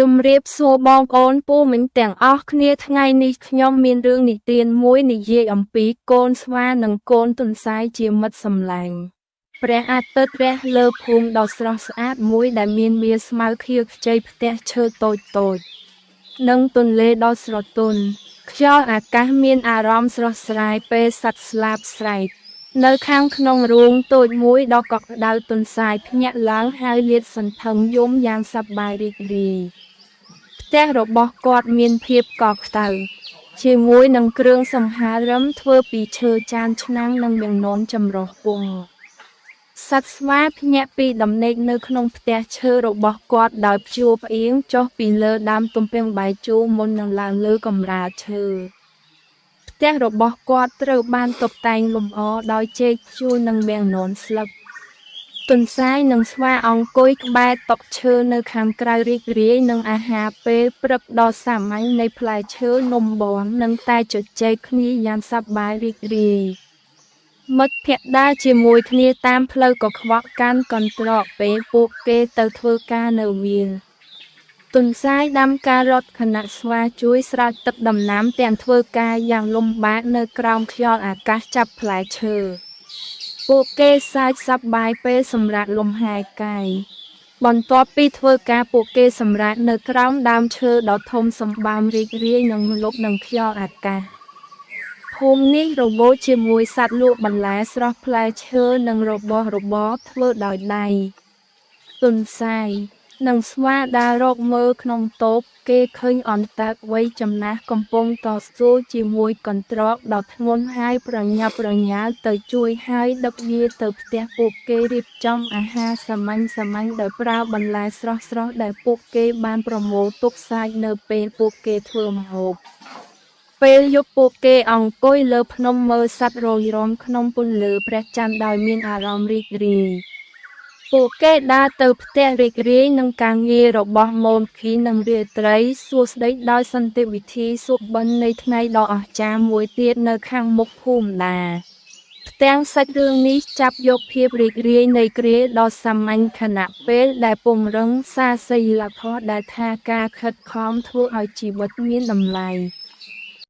ជំរាបសួរបងប្អូនពូមិញទាំងអស់គ្នាថ្ងៃនេះខ្ញុំមានរឿងនិទានមួយនិយាយអំពីកូនស្វានិងកូនទន្សាយជាមិត្តសម្លាញ់ព្រះអាទិត្យរះលើភូមិដ៏ស្រស់ស្អាតមួយដែលមានវាលស្មៅខៀវខ្ចីផ្ទះឈើតូចៗនិងទន្លេដ៏ស្រទន់ខ្យល់អាកាសមានអារម្មណ៍ស្រស់ស្រាយពេលសត្វស្លាបស្រែកនៅខាងក្នុងរូងតូចមួយដ៏កក់ក្ដៅទន្សាយភ្ញាក់ឡើងហើយលាតសន្ធឹងយំយ៉ាងសប្បាយរីករាយផ្ទះរបស់គាត់មានភាពកក់ក្ដៅជាមួយនឹងគ្រឿងសង្ហារិមធ្វើពីឈើចានឆ្នាំងនិងវាំងននចម្រុះពណ៌សត្វស្វាភ្ញាក់ពីដំណេកនៅក្នុងផ្ទះឈើរបស់គាត់ដោយព្យួរផ្អៀងចុះពីលើដើមទំពាំងបាយជូរមុននឹងឡើងលើកម្រាលឈើផ្ទះរបស់គាត់ត្រូវបានតុបតែងលម្អដោយចេកភ្ជួរនិងវាំងននស្លឹកទន្សាយនិងស្វាអង្គុយក្បែរតុឈើនៅខាងក្រៅរីករាយនឹងអាហារពេលព្រឹកដ៏សាមញ្ញនៃផ្លែឈើនំបន់និងតែជជែកគ្នាយ៉ាងសប្បាយរីករាយមិត្តភក្តិដើរជាមួយគ្នាតាមផ្លូវកខ្វក់កាន់កន្ត្រកពេលពួកគេទៅធ្វើការនៅវាលទន្សាយដាំការ៉ុតខណៈស្វាជួយស្រោចទឹកដំណាំទាំងធ្វើការយ៉ាងលំបាកនៅក្រោមខ្យល់អាកាសចាប់ផ្លែឈើពួកគេសើចសប្បាយពេលសម្រាកលំហែកាយបន្ទាប់ពីធ្វើការពួកគេសម្រាកនៅក្រោមដើមឈើដ៏ធំសម្បើមរីករាយនឹងលប់នឹងខ្យល់អាកាសភូមិនេះរវល់ជាមួយសត្វលក់បន្លែស្រស់ផ្លែឈើនិងរបស់របរធ្វើដោយដៃទន្សាយនិងស្វាដើររកមើលក្នុងតូបគេឃើញអន្តរវ័យចំណាស់កំពុងតស៊ូជាមួយកន្ត្រកដ៏ធ្ងន់ហើយប្រញាប់ប្រញាល់ទៅជួយហើយដឹកវាទៅផ្ទះពួកគេរៀបចំអាហារសាមញ្ញដោយប្រើបន្លែស្រស់ៗដែលពួកគេបានប្រមូលទុកសាច់នៅពេលពួកគេធ្វើម្ហូបពេលយប់ពួកគេអង្គុយលើភ្នំមើលសត្វរយរំក្នុងពន្លឺព្រះច័ន្ទដោយមានអារម្មណ៍រីករាយពួកគេដើរទៅផ្ទះរីករាយនឹងការងាររបស់ម៉ូនឃីនិងរាត្រីសួស្តីដោយសន្តិវិធីសុបិននៃថ្ងៃដ៏អស្ចារ្យមួយទៀតនៅខាងមុខភូមិដាផ្ទាំងសាច់រឿងនេះចាប់យកភាពរីករាយនៃគ្រាដ៏សាមញ្ញខណៈពេលដែលពង្រឹងសាសីលធម៌ដែលថាការខិតខំធ្វើឲ្យជីវិតមានតម្លៃ